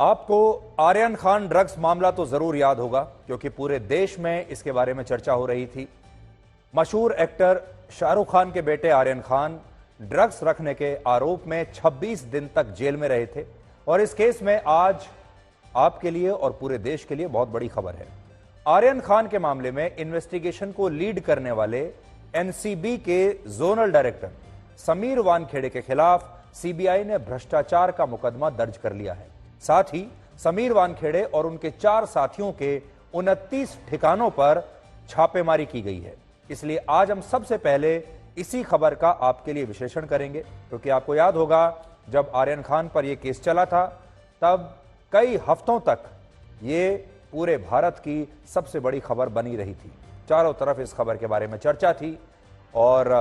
आपको आर्यन खान ड्रग्स मामला तो जरूर याद होगा क्योंकि पूरे देश में इसके बारे में चर्चा हो रही थी। मशहूर एक्टर शाहरुख खान के बेटे आर्यन खान ड्रग्स रखने के आरोप में 26 दिन तक जेल में रहे थे और इस केस में आज आपके लिए और पूरे देश के लिए बहुत बड़ी खबर है। आर्यन खान के मामले में इन्वेस्टिगेशन को लीड करने वाले एनसीबी के जोनल डायरेक्टर समीर वानखेड़े के खिलाफ सीबीआई ने भ्रष्टाचार का मुकदमा दर्ज कर लिया है। साथ ही समीर वानखेड़े और उनके 4 साथियों के 29 ठिकानों पर छापेमारी की गई है। इसलिए आज हम सबसे पहले इसी खबर का आपके लिए विश्लेषण करेंगे क्योंकि आपको याद होगा जब आर्यन खान पर यह केस चला था तब कई हफ्तों तक ये पूरे भारत की सबसे बड़ी खबर बनी रही थी। चारों तरफ इस खबर के बारे में चर्चा थी और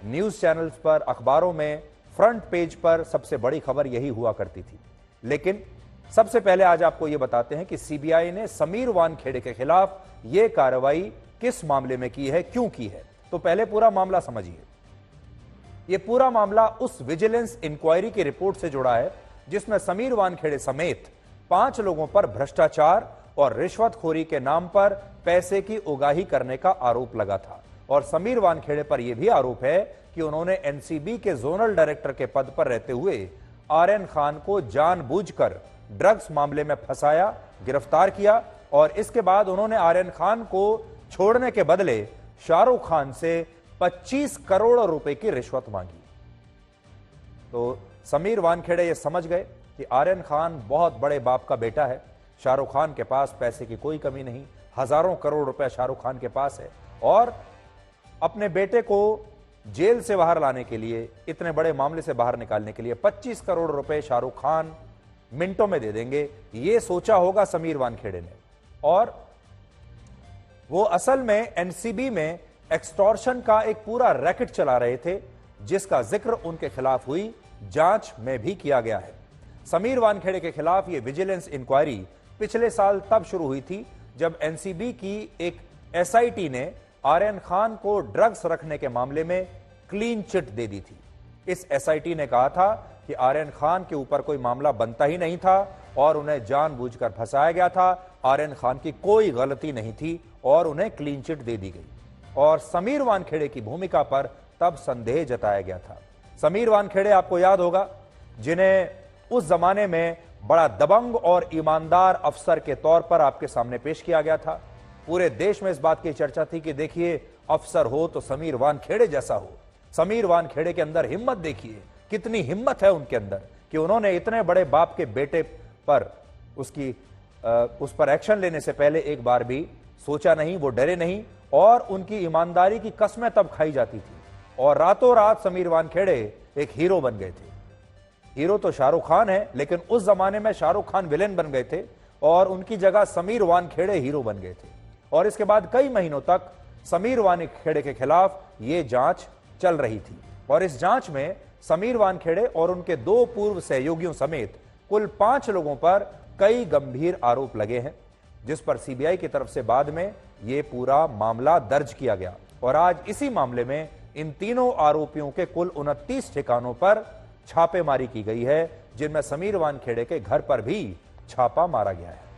न्यूज चैनल्स पर, अखबारों में फ्रंट पेज पर सबसे बड़ी खबर यही हुआ करती थी। लेकिन सबसे पहले आज आपको यह बताते हैं कि सीबीआई ने समीर वानखेड़े के खिलाफ यह कार्रवाई किस मामले में की है, क्यों की है। तो पहले पूरा मामला समझिए। यह पूरा मामला उस विजिलेंस इंक्वायरी की रिपोर्ट से जुड़ा है जिसमें समीर वानखेड़े समेत 5 लोगों पर भ्रष्टाचार और रिश्वतखोरी के नाम पर पैसे की उगाही करने का आरोप लगा था। और समीर वानखेड़े पर यह भी आरोप है कि उन्होंने एनसीबी के जोनल डायरेक्टर के पद पर रहते हुए आर्यन खान को जानबूझकर ड्रग्स मामले में फंसाया, गिरफ्तार किया और इसके बाद उन्होंने आर्यन खान को छोड़ने के बदले शाहरुख खान से 25 करोड़ रुपए की रिश्वत मांगी। तो समीर वानखेड़े ये समझ गए कि आर्यन खान बहुत बड़े बाप का बेटा है, शाहरुख खान के पास पैसे की कोई कमी नहीं, हजारों करोड़ रुपए शाहरुख खान के पास है और अपने बेटे को जेल से बाहर लाने के लिए, इतने बड़े मामले से बाहर निकालने के लिए 25 करोड़ रुपए शाहरुख खान मिनटों में दे देंगे, ये सोचा होगा समीर वानखेड़े ने। और वो असल में एनसीबी में एक्सटॉर्शन का एक पूरा रैकेट चला रहे थे जिसका जिक्र उनके खिलाफ हुई जांच में भी किया गया है। समीर वानखेड़े के खिलाफ ये विजिलेंस इंक्वायरी पिछले साल तब शुरू हुई थी जब एनसीबी की एक एसआईटी ने आर्यन खान को ड्रग्स रखने के मामले में क्लीन चिट दे दी थी। इस एसआईटी ने कहा था कि आर्यन खान के ऊपर कोई मामला बनता ही नहीं था और उन्हें जानबूझकर फंसाया गया था, आर्यन खान की कोई गलती नहीं थी और उन्हें क्लीन चिट दे दी गई। और समीर वानखेड़े की भूमिका पर तब संदेह जताया गया था। समीर वानखेड़े आपको याद होगा जिन्हें उस जमाने में बड़ा दबंग और ईमानदार अफसर के तौर पर आपके सामने पेश किया गया था। पूरे देश में इस बात की चर्चा थी कि देखिए अफसर हो तो समीर वानखेड़े जैसा हो। समीर वानखेड़े के अंदर हिम्मत देखिए, कितनी हिम्मत है उनके अंदर कि उन्होंने इतने बड़े बाप के बेटे पर उस पर एक्शन लेने से पहले एक बार भी सोचा नहीं, वो डरे नहीं और उनकी ईमानदारी की कस्में तब खाई जाती थी और रातों रात समीर वानखेड़े एक हीरो बन गए थे। हीरो तो शाहरुख खान है लेकिन उस जमाने में शाहरुख खान विलेन बन गए थे और उनकी जगह समीर वानखेड़े हीरो बन गए थे। और इसके बाद कई महीनों तक समीर वानखेड़े के खिलाफ यह जांच चल रही थी और इस जांच में समीर वानखेड़े और उनके 2 पूर्व सहयोगियों समेत कुल 5 लोगों पर कई गंभीर आरोप लगे हैं जिस पर सीबीआई की तरफ से बाद में यह पूरा मामला दर्ज किया गया। और आज इसी मामले में इन तीनों आरोपियों के कुल 29 ठिकानों पर छापेमारी की गई है जिनमें समीर वानखेड़े के घर पर भी छापा मारा गया है।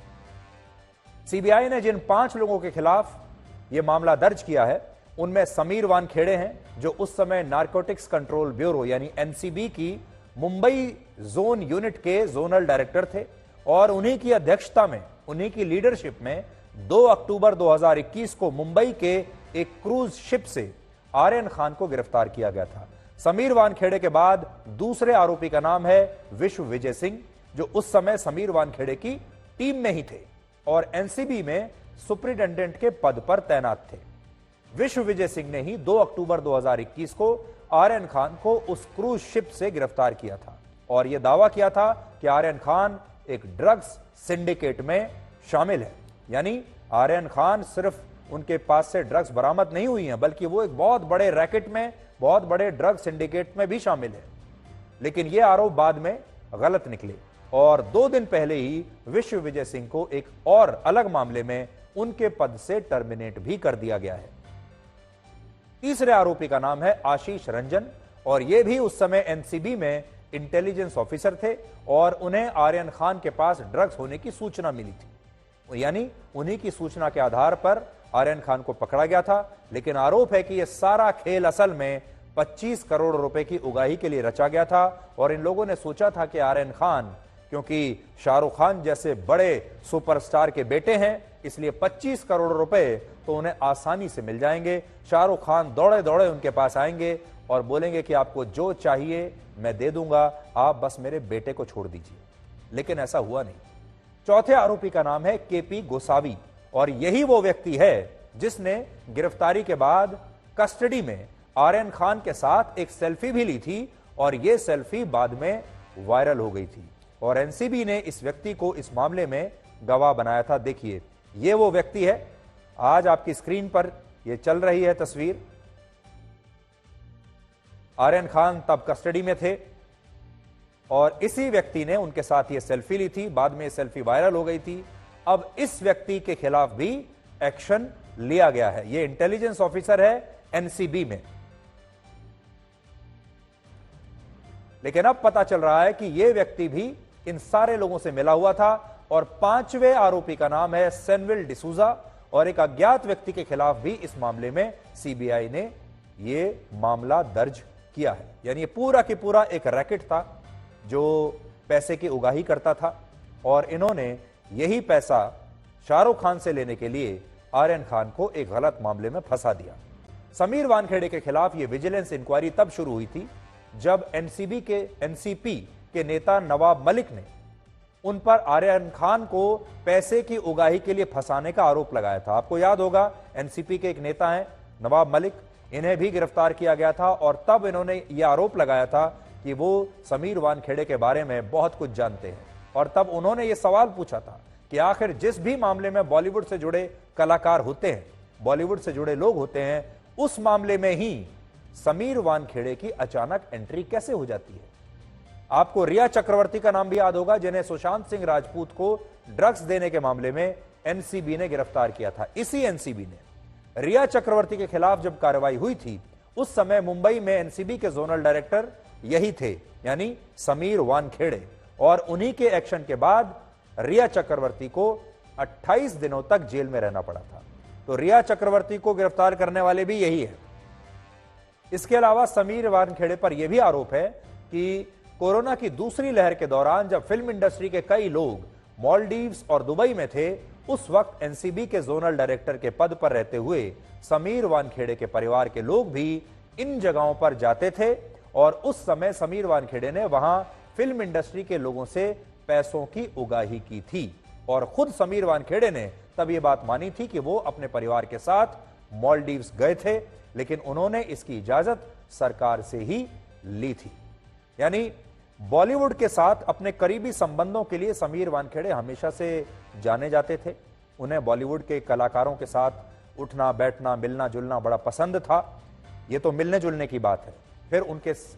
सीबीआई ने जिन 5 लोगों के खिलाफ यह मामला दर्ज किया है उनमें समीर वानखेड़े हैं जो उस समय नारकोटिक्स कंट्रोल ब्यूरो यानी एनसीबी की मुंबई जोन यूनिट के जोनल डायरेक्टर थे और उन्हीं की अध्यक्षता में, उन्हीं की लीडरशिप में 2 अक्टूबर 2021 को मुंबई के एक क्रूज शिप से आर्यन खान को गिरफ्तार किया गया था। समीर वानखेड़े के बाद दूसरे आरोपी का नाम है विश्व विजय सिंह जो उस समय समीर वानखेड़े की टीम में ही थे और एनसीबी में सुपरिटेंडेंट के पद पर तैनात थे। विश्व विजय सिंह ने ही 2 अक्टूबर 2021 को आर्यन खान को उस क्रूज शिप से गिरफ्तार किया था और यह दावा किया था कि आर्यन खान एक ड्रग्स सिंडिकेट में शामिल है। यानी आर्यन खान सिर्फ उनके पास से ड्रग्स बरामद नहीं हुई हैं बल्कि वो एक बहुत बड़े रैकेट में, बहुत बड़े ड्रग सिंडिकेट में भी शामिल है। लेकिन यह आरोप बाद में गलत निकले और 2 दिन पहले ही विश्व विजय सिंह को एक और अलग मामले में उनके पद से टर्मिनेट भी कर दिया गया है। तीसरे आरोपी का नाम है आशीष रंजन और यह भी उस समय एनसीबी में इंटेलिजेंस ऑफिसर थे और उन्हें आर्यन खान के पास ड्रग्स होने की सूचना मिली थी, यानी उन्हीं की सूचना के आधार पर आर्यन खान को पकड़ा गया था। लेकिन आरोप है कि यह सारा खेल असल में 25 करोड़ रुपए की उगाही के लिए रचा गया था और इन लोगों ने सोचा था कि आर्यन खान, क्योंकि शाहरुख खान जैसे बड़े सुपरस्टार के बेटे हैं, इसलिए 25 करोड़ रुपए तो उन्हें आसानी से मिल जाएंगे। शाहरुख खान दौड़े दौड़े उनके पास आएंगे और बोलेंगे कि आपको जो चाहिए मैं दे दूंगा, आप बस मेरे बेटे को छोड़ दीजिए। लेकिन ऐसा हुआ नहीं। चौथे आरोपी का नाम है केपी गोसावी और यही वो व्यक्ति है जिसने गिरफ्तारी के बाद कस्टडी में आर्यन खान के साथ एक सेल्फी भी ली थी और यह सेल्फी बाद में वायरल हो गई थी और एनसीबी ने इस व्यक्ति को इस मामले में गवाह बनाया था। देखिए, यह वो व्यक्ति है, आज आपकी स्क्रीन पर यह चल रही है तस्वीर। आर्यन खान तब कस्टडी में थे और इसी व्यक्ति ने उनके साथ यह सेल्फी ली थी, बाद में यह सेल्फी वायरल हो गई थी। अब इस व्यक्ति के खिलाफ भी एक्शन लिया गया है। यह इंटेलिजेंस ऑफिसर है एनसीबी में। लेकिन अब पता चल रहा है कि यह व्यक्ति भी इन सारे लोगों से मिला हुआ था और पांचवें आरोपी का नाम है सेनविल डिसूजा और एक अज्ञात व्यक्ति के खिलाफ भी इस मामले में सीबीआई ने यह मामला दर्ज किया है। यानी ये पूरा की पूरा एक रैकेट था जो पैसे की उगाही करता था और इन्होंने यही पैसा शाहरुख खान से लेने के लिए आर्यन खान को एक गलत मामले में फंसा दिया। समीर वानखेड़े के खिलाफ यह विजिलेंस इंक्वायरी तब शुरू हुई थी जब एनसीपी के नेता नवाब मलिक ने उन पर आर्यन खान को पैसे की उगाही के लिए फंसाने का आरोप लगाया था। आपको याद होगा, एनसीपी के एक नेता हैं नवाब मलिक, इन्हें भी गिरफ्तार किया गया था और तब इन्होंने यह आरोप लगाया था कि वो समीर वानखेड़े के बारे में बहुत कुछ जानते हैं और तब उन्होंने ये सवाल पूछा था कि आखिर जिस भी मामले में बॉलीवुड से जुड़े कलाकार होते हैं, बॉलीवुड से जुड़े लोग होते हैं, उस मामले में ही समीर वानखेड़े की अचानक एंट्री कैसे हो जाती है। आपको रिया चक्रवर्ती का नाम भी याद होगा, जिन्हें सुशांत सिंह राजपूत को ड्रग्स देने के मामले में एनसीबी ने गिरफ्तार किया था। इसी एनसीबी ने रिया चक्रवर्ती के खिलाफ जब कार्रवाई हुई थी, उस समय मुंबई में एनसीबी के जोनल डायरेक्टर यही थे, यानी समीर वानखेड़े, और उन्हीं के एक्शन के बाद रिया चक्रवर्ती को 28 दिनों तक जेल में रहना पड़ा था। तो रिया चक्रवर्ती को गिरफ्तार करने वाले भी यही है। इसके अलावा समीर वानखेड़े पर यह भी आरोप है कि कोरोना की दूसरी लहर के दौरान जब फिल्म इंडस्ट्री के कई लोग मालदीव्स और दुबई में थे, उस वक्त एनसीबी के जोनल डायरेक्टर के पद पर रहते हुए समीर वानखेड़े के परिवार के लोग भी इन जगहों पर जाते थे और उस समय समीर वानखेड़े ने वहां फिल्म इंडस्ट्री के लोगों से पैसों की उगाही की थी और खुद समीर वानखेड़े ने तब यह बात मानी थी कि वो अपने परिवार के साथ मालदीव्स गए थे, लेकिन उन्होंने इसकी इजाजत सरकार से ही ली थी। यानी बॉलीवुड के साथ अपने करीबी संबंधों के लिए समीर वानखेड़े हमेशा से जाने जाते थे। उन्हें बॉलीवुड के कलाकारों के साथ उठना बैठना मिलना जुलना बड़ा पसंद था। यह तो मिलने जुलने की बात है। फिर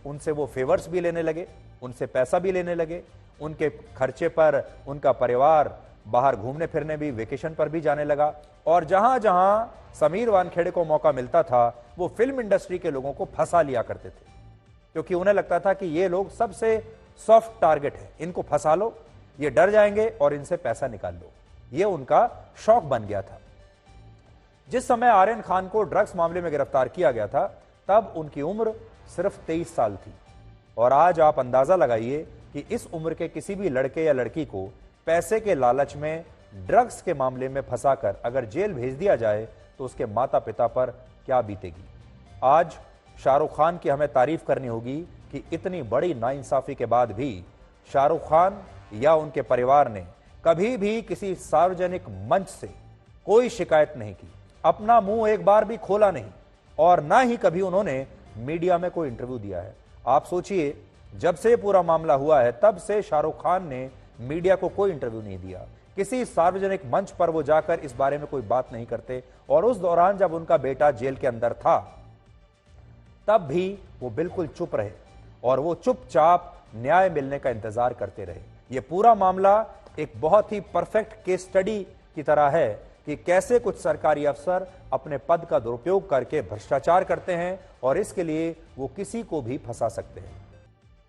उनसे वो फेवर्स भी लेने लगे, उनसे पैसा भी लेने लगे, उनके खर्चे पर उनका परिवार बाहर घूमने फिरने भी, वेकेशन पर भी जाने लगा और जहां जहां समीर वानखेड़े को मौका मिलता था वो फिल्म इंडस्ट्री के लोगों को फंसा लिया करते थे, क्योंकि उन्हें लगता था कि ये लोग सबसे सॉफ्ट टारगेट है, इनको फंसा लो, ये डर जाएंगे और इनसे पैसा निकाल लो। ये उनका शौक बन गया था। जिस समय आर्यन खान को ड्रग्स मामले में गिरफ्तार किया गया था तब उनकी उम्र सिर्फ 23 साल थी और आज आप अंदाजा लगाइए कि इस उम्र के किसी भी लड़के या लड़की को पैसे के लालच में ड्रग्स के मामले में फंसाकर अगर जेल भेज दिया जाए तो उसके माता पिता पर क्या बीतेगी। आज शाहरुख खान की हमें तारीफ करनी होगी कि इतनी बड़ी नाइंसाफी के बाद भी शाहरुख खान या उनके परिवार ने कभी भी किसी सार्वजनिक मंच से कोई शिकायत नहीं की, अपना मुंह एक बार भी खोला नहीं और ना ही कभी उन्होंने मीडिया में कोई इंटरव्यू दिया है। आप सोचिए, जब से पूरा मामला हुआ है तब से शाहरुख खान ने मीडिया को कोई इंटरव्यू नहीं दिया, किसी सार्वजनिक मंच पर वो जाकर इस बारे में कोई बात नहीं करते और उस दौरान जब उनका बेटा जेल के अंदर था तब भी वो बिल्कुल चुप रहे और वो चुपचाप न्याय मिलने का इंतजार करते रहे। ये पूरा मामला एक बहुत ही परफेक्ट केस स्टडी की तरह है कि कैसे कुछ सरकारी अफसर अपने पद का दुरुपयोग करके भ्रष्टाचार करते हैं और इसके लिए वो किसी को भी फंसा सकते हैं।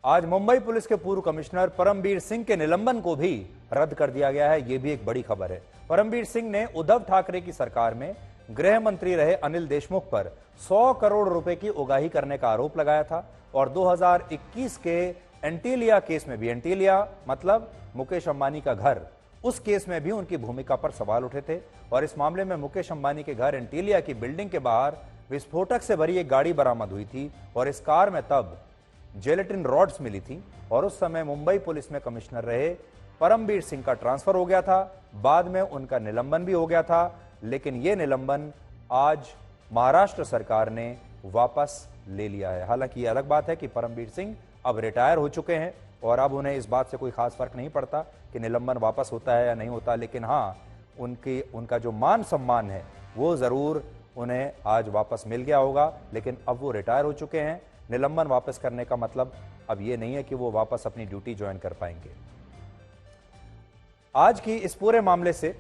आज मुंबई पुलिस के पूर्व कमिश्नर परमबीर सिंह के निलंबन को भी रद्द कर दिया गया है। यह भी एक बड़ी खबर है। परमबीर सिंह ने उद्धव ठाकरे की सरकार में गृह मंत्री रहे अनिल देशमुख पर 100 करोड़ रुपए की उगाही करने का आरोप लगाया था और 2021 के एंटीलिया केस में भी, एंटीलिया मतलब मुकेश अंबानी का घर, उस केस में भी उनकी भूमिका पर सवाल उठे थे। और इस मामले में मुकेश अंबानी के घर एंटीलिया की बिल्डिंग के बाहर विस्फोटक से भरी एक गाड़ी बरामद हुई थी और इस कार में तब जेलेटिन रॉड्स मिली थी और उस समय मुंबई पुलिस में कमिश्नर रहे परमबीर सिंह का ट्रांसफर हो गया था। बाद में उनका निलंबन भी हो गया था, लेकिन यह निलंबन आज महाराष्ट्र सरकार ने वापस ले लिया है। हालांकि यह अलग बात है कि परमबीर सिंह अब रिटायर हो चुके हैं और अब उन्हें इस बात से कोई खास फर्क नहीं पड़ता कि निलंबन वापस होता है या नहीं होता, लेकिन हाँ, उनका जो मान सम्मान है वो जरूर उन्हें आज वापस मिल गया होगा। लेकिन अब वो रिटायर हो चुके हैं। निलंबन वापस करने का मतलब अब ये नहीं है कि वो वापस अपनी ड्यूटी ज्वाइन कर पाएंगे। आज की इस पूरे मामले से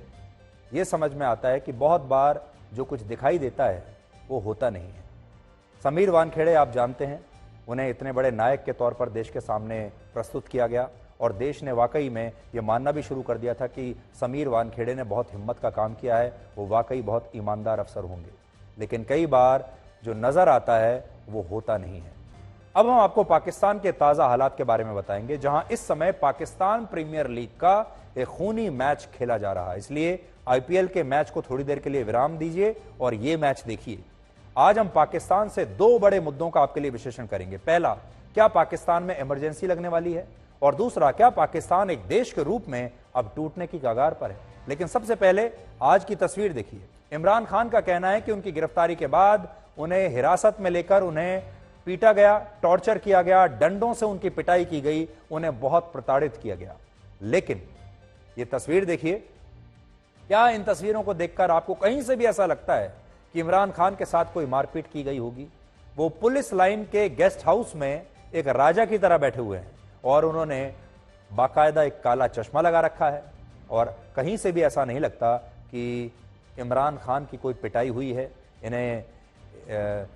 ये समझ में आता है कि बहुत बार जो कुछ दिखाई देता है वो होता नहीं है। समीर वानखेड़े आप जानते हैं, उन्हें इतने बड़े नायक के तौर पर देश के सामने प्रस्तुत किया गया और देश ने वाकई में ये मानना भी शुरू कर दिया था कि समीर वानखेड़े ने बहुत हिम्मत का काम किया है, वो वाकई बहुत ईमानदार अफसर होंगे। लेकिन कई बार जो नजर आता है वो होता नहीं है। अब हम आपको पाकिस्तान के ताजा हालात के बारे में बताएंगे, जहां इस समय पाकिस्तान प्रीमियर लीग का एक खूनी मैच खेला जा रहा है। इसलिए आईपीएल के मैच को थोड़ी देर के लिए विराम दीजिए और ये मैच देखिए। आज हम पाकिस्तान से दो बड़े मुद्दों का आपके लिए विश्लेषण करेंगे। पहला, क्या पाकिस्तान में इमरजेंसी लगने वाली है, और दूसरा, क्या पाकिस्तान एक देश के रूप में अब टूटने की कगार पर है। लेकिन सबसे पहले आज की तस्वीर देखिए। इमरान खान का कहना है कि उनकी गिरफ्तारी के बाद उन्हें हिरासत में लेकर उन्हें पीटा गया, टॉर्चर किया गया, डंडों से उनकी पिटाई की गई, उन्हें बहुत प्रताड़ित किया गया। लेकिन ये तस्वीर देखिए, क्या इन तस्वीरों को देखकर आपको कहीं से भी ऐसा लगता है कि इमरान खान के साथ कोई मारपीट की गई होगी? वो पुलिस लाइन के गेस्ट हाउस में एक राजा की तरह बैठे हुए हैं और उन्होंने बाकायदा एक काला चश्मा लगा रखा है और कहीं से भी ऐसा नहीं लगता कि इमरान खान की कोई पिटाई हुई है। इन्हें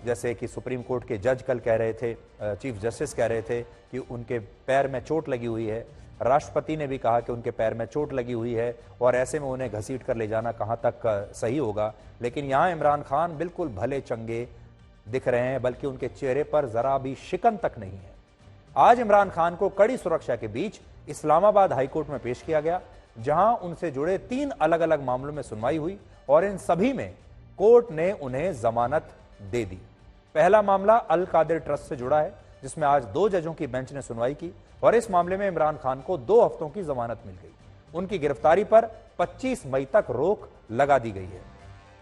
जैसे कि सुप्रीम कोर्ट के जज कल कह रहे थे, चीफ जस्टिस कह रहे थे कि उनके पैर में चोट लगी हुई है। राष्ट्रपति ने भी कहा कि उनके पैर में चोट लगी हुई है और ऐसे में उन्हें घसीट कर ले जाना कहां तक सही होगा। लेकिन यहां इमरान खान बिल्कुल भले चंगे दिख रहे हैं, बल्कि उनके चेहरे पर जरा भी शिकन तक नहीं है। आज इमरान खान को कड़ी सुरक्षा के बीच इस्लामाबाद हाईकोर्ट में पेश किया गया, जहां उनसे जुड़े 3 अलग अलग मामलों में सुनवाई हुई और इन सभी में कोर्ट ने उन्हें जमानत दे दी। पहला मामला अल कादिर ट्रस्ट से जुड़ा है, जिसमें आज 2 जजों की बेंच ने सुनवाई की और इस मामले में इमरान खान को 2 हफ्तों की जमानत मिल गई। उनकी गिरफ्तारी पर 25 मई तक रोक लगा दी गई है।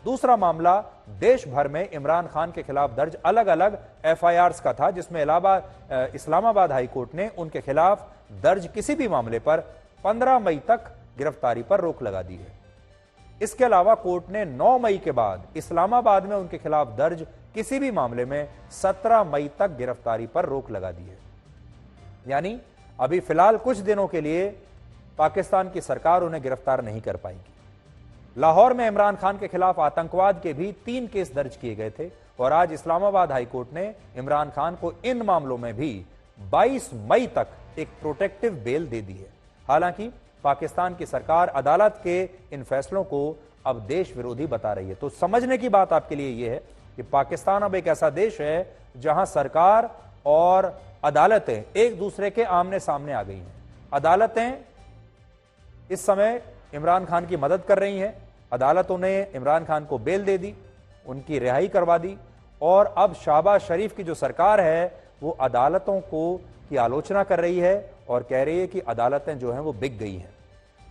दूसरा मामला देश भर में इमरान खान के खिलाफ दर्ज अलग अलग एफआईआर्स का था, जिसमें इस्लामाबाद हाईकोर्ट ने उनके खिलाफ दर्ज किसी भी मामले पर 15 मई तक गिरफ्तारी पर रोक लगा दी है। इसके अलावा कोर्ट ने 9 मई के बाद इस्लामाबाद में उनके खिलाफ दर्ज किसी भी मामले में 17 मई तक गिरफ्तारी पर रोक लगा दी है। यानी अभी फिलहाल कुछ दिनों के लिए पाकिस्तान की सरकार उन्हें गिरफ्तार नहीं कर पाएगी। लाहौर में इमरान खान के खिलाफ आतंकवाद के भी 3 केस दर्ज किए गए थे और आज इस्लामाबाद हाईकोर्ट ने इमरान खान को इन मामलों में भी 22 मई तक एक प्रोटेक्टिव बेल दे दी है। हालांकि पाकिस्तान की सरकार अदालत के इन फैसलों को अब देश विरोधी बता रही है। तो समझने की बात आपके लिए यह है कि पाकिस्तान अब एक ऐसा देश है जहां सरकार और अदालतें एक दूसरे के आमने सामने आ गई हैं। अदालतें इस समय इमरान खान की मदद कर रही हैं। अदालतों ने इमरान खान को बेल दे दी, उनकी रिहाई करवा दी और अब शहबाज शरीफ की जो सरकार है वो अदालतों की आलोचना कर रही है और कह रही है कि अदालतें जो हैं वो बिक गई हैं।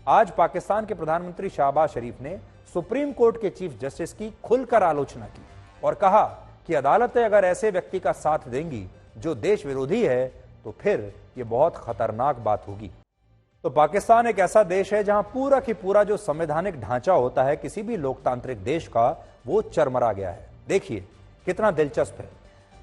आज पाकिस्तान के प्रधानमंत्री शहबाज शरीफ ने सुप्रीम कोर्ट के चीफ जस्टिस की खुलकर आलोचना की और कहा कि अदालतें अगर ऐसे व्यक्ति का साथ देंगी जो देश विरोधी है तो फिर यह बहुत खतरनाक बात होगी। तो पाकिस्तान एक ऐसा देश है जहां पूरा की पूरा जो संवैधानिक ढांचा होता है किसी भी लोकतांत्रिक देश का, वो चरमरा गया है। देखिए कितना दिलचस्प है।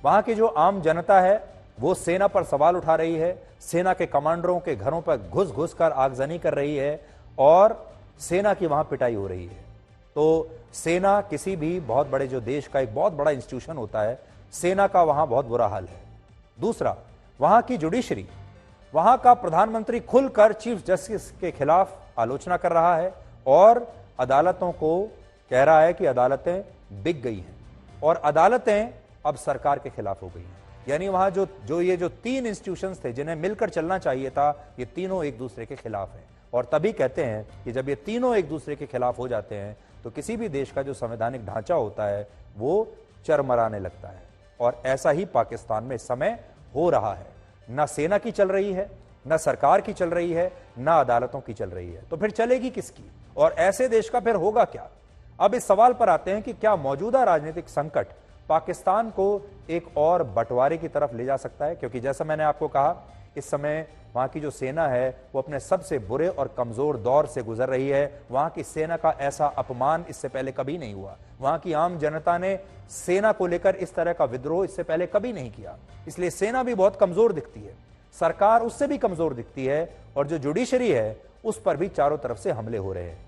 वहां की जो आम जनता है वो सेना पर सवाल उठा रही है, सेना के कमांडरों के घरों पर घुस घुस कर आगजनी कर रही है और सेना की वहां पिटाई हो रही है। तो सेना किसी भी बहुत बड़े जो देश का एक बहुत बड़ा इंस्टीट्यूशन होता है, सेना का वहां बहुत बुरा हाल है। दूसरा, वहां की जुडिशरी वहां का प्रधानमंत्री खुलकर चीफ जस्टिस के खिलाफ आलोचना कर रहा है और अदालतों को कह रहा है कि अदालतें बिक गई हैं और अदालतें अब सरकार के खिलाफ हो गई हैं। यानी वहां जो तीन इंस्टीट्यूशंस थे जिन्हें मिलकर चलना चाहिए था, ये तीनों एक दूसरे के खिलाफ हैं। और तभी कहते हैं कि जब ये तीनों एक दूसरे के खिलाफ हो जाते हैं तो किसी भी देश का जो संवैधानिक ढांचा होता है वो चरमराने लगता है। और ऐसा ही पाकिस्तान में इस समय हो रहा है। ना सेना की चल रही है, ना सरकार की चल रही है, ना अदालतों की चल रही है, तो फिर चलेगी किसकी? और ऐसे देश का फिर होगा क्या? अब इस सवाल पर आते हैं कि क्या मौजूदा राजनीतिक संकट पाकिस्तान को एक और बंटवारे की तरफ ले जा सकता है? क्योंकि जैसा मैंने आपको कहा, इस समय वहां की जो सेना है वो अपने सबसे बुरे और कमजोर दौर से गुजर रही है। वहां की सेना का ऐसा अपमान इससे पहले कभी नहीं हुआ। वहां की आम जनता ने सेना को लेकर इस तरह का विद्रोह इससे पहले कभी नहीं किया। इसलिए सेना भी बहुत कमजोर दिखती है, सरकार उससे भी कमजोर दिखती है और जो जुडिशरी है उस पर भी चारों तरफ से हमले हो रहे हैं।